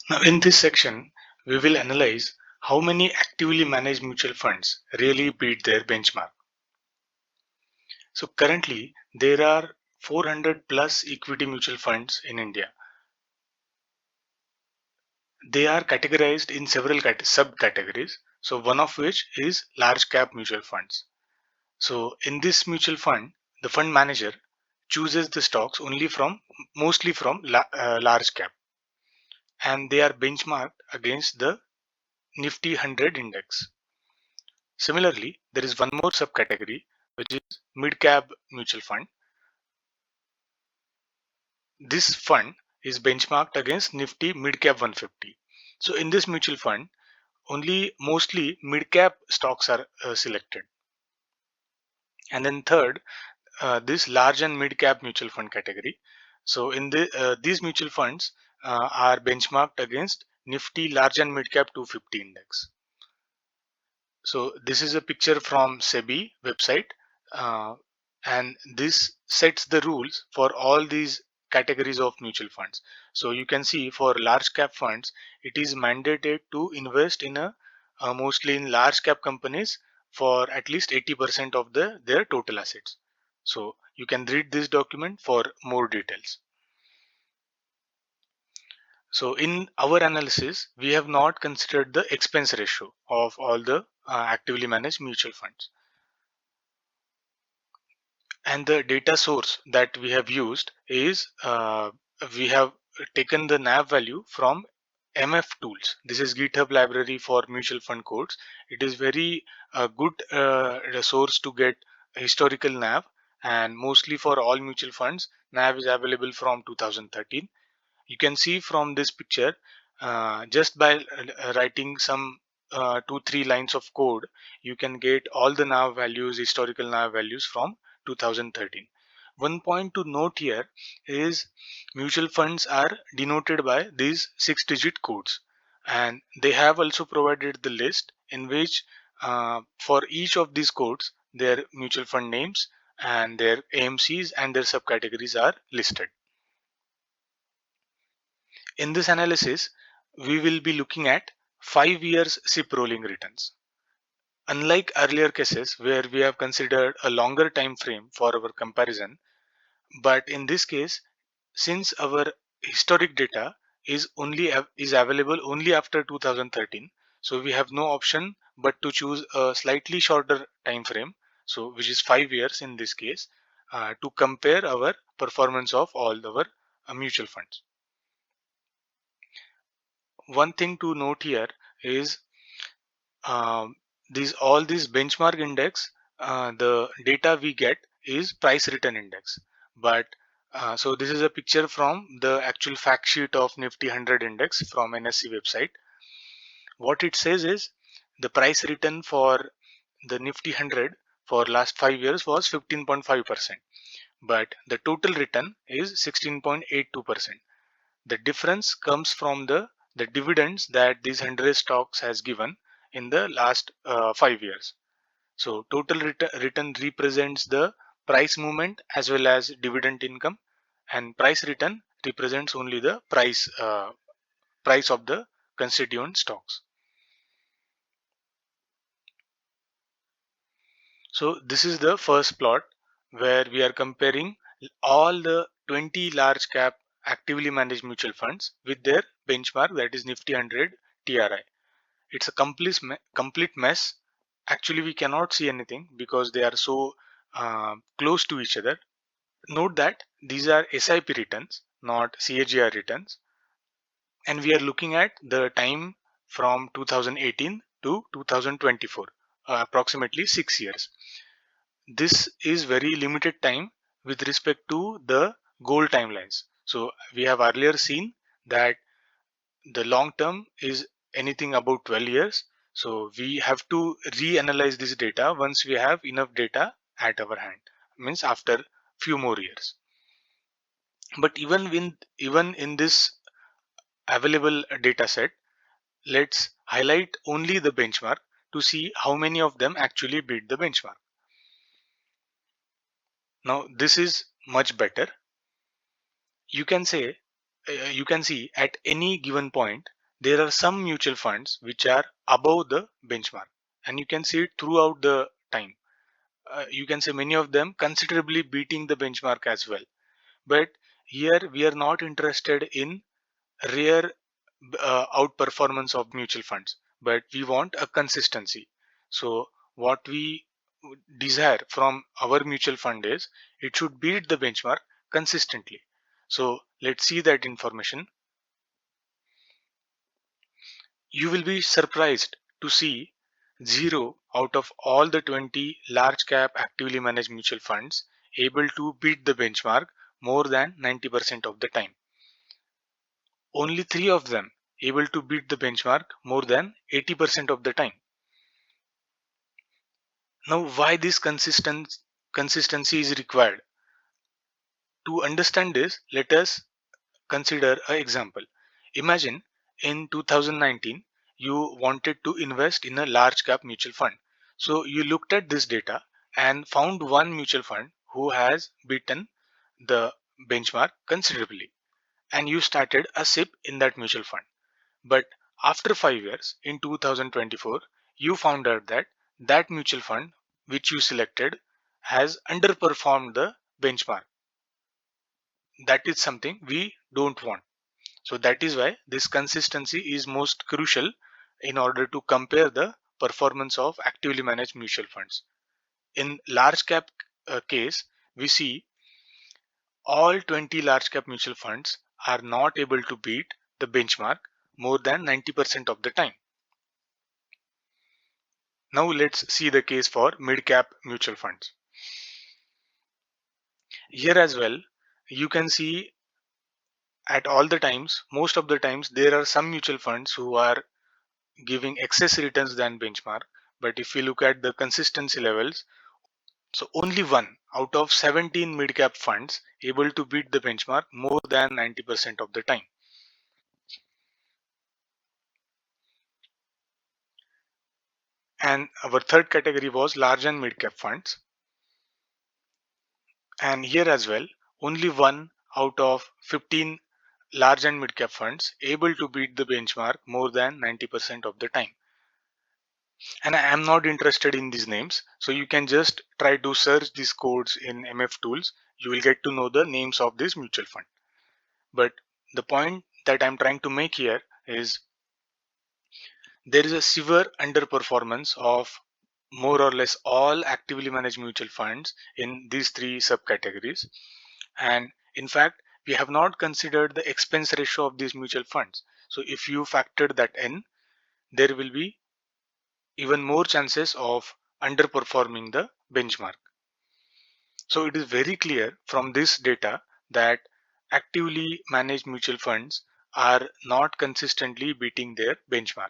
Now in this section, we will analyze how many actively managed mutual funds really beat their benchmark. So currently, there are 400 plus equity mutual funds in India. They are categorized in several subcategories. So one of which is large cap mutual funds. So in this mutual fund, the fund manager chooses the stocks only from mostly from large cap, and they are benchmarked against the Nifty 100 index. Similarly, there is one more subcategory which is mid cap mutual fund. This fund is benchmarked against Nifty mid cap 150. So in this mutual fund, only mostly mid cap stocks are selected. And then third, this large and mid cap mutual fund category. So in these mutual funds are benchmarked against Nifty large and mid cap 250 index. So this is a picture from SEBI website, uh, and this sets the rules for all these categories of mutual funds. So you can see for large cap funds, it is mandated to invest in mostly in large cap companies for at least 80% of their total assets. So you can read this document for more details. So in our analysis, we have not considered the expense ratio of all the actively managed mutual funds. And the data source that we have used is we have taken the NAV value from MF Tools. This is GitHub library for mutual fund codes. It is very good resource to get historical NAV, and mostly for all mutual funds, NAV is available from 2013. You can see from this picture, just by writing some 2-3 lines of code, you can get all the NAV values, historical NAV values from 2013. One point to note here is mutual funds are denoted by these 6-digit codes, and they have also provided the list in which for each of these codes their mutual fund names and their AMCs and their subcategories are listed. In this analysis, we will be looking at 5 years SIP rolling returns. Unlike earlier cases where we have considered a longer time frame for our comparison, but in this case, since our historic data is available only after 2013, so we have no option but to choose a slightly shorter time frame, so which is 5 years in this case, to compare our performance of all our mutual funds. One thing to note here is these benchmark index, the data we get is price return index, but so this is a picture from the actual fact sheet of Nifty 100 index from NSE website. What it says is the price return for the Nifty 100 for last 5 years was 15.5%, but the total return is 16.82%. The difference comes from the dividends that these 100 stocks has given in the last 5 years. So total return represents the price movement as well as dividend income, and price return represents only the price of the constituent stocks. So this is the first plot where we are comparing all the 20 large cap actively managed mutual funds with their benchmark, that is Nifty 100 TRI. It's a complete mess. Actually, we cannot see anything because they are so close to each other. Note that these are SIP returns, not CAGR returns, and we are looking at the time from 2018 to 2024, approximately 6 years. This is very limited time with respect to the goal timelines. So we have earlier seen that the long term is anything about 12 years. So we have to reanalyze this data once we have enough data at our hand, means after few more years. But even in this available data set, let's highlight only the benchmark to see how many of them actually beat the benchmark. Now this is much better. You can say you can see at any given point there are some mutual funds which are above the benchmark, and you can see it throughout the time. You can say many of them considerably beating the benchmark as well. But here we are not interested in rare outperformance of mutual funds, but we want a consistency. So what we desire from our mutual fund is it should beat the benchmark consistently. So let's see that information. You will be surprised to see 0 out of all the 20 large cap actively managed mutual funds able to beat the benchmark more than 90% of the time. Only 3 of them able to beat the benchmark more than 80% of the time. Now, why this consistency is required? To understand this, let us consider an example. Imagine in 2019 you wanted to invest in a large cap mutual fund. So you looked at this data and found one mutual fund who has beaten the benchmark considerably, and you started a SIP in that mutual fund. But after 5 years, in 2024, you found out that that mutual fund which you selected has underperformed the benchmark. That is something we don't want. So that is why this consistency is most crucial in order to compare the performance of actively managed mutual funds. In large cap case, we see all 20 large cap mutual funds are not able to beat the benchmark more than 90% of the time. Now let's see the case for mid cap mutual funds. Here as well, you can see at all the times, most of the times, there are some mutual funds who are giving excess returns than benchmark. But if we look at the consistency levels, so only one out of 17 mid cap funds able to beat the benchmark more than 90% of the time. And our third category was large and mid cap funds. And here as well, only one out of 15 large and mid cap funds able to beat the benchmark more than 90% of the time. And I am not interested in these names, so you can just try to search these codes in MF Tools. You will get to know the names of this mutual fund. But the point that I'm trying to make here is there is a severe underperformance of more or less all actively managed mutual funds in these three subcategories. And in fact, we have not considered the expense ratio of these mutual funds. So if you factor that in, there will be even more chances of underperforming the benchmark. So it is very clear from this data that actively managed mutual funds are not consistently beating their benchmark.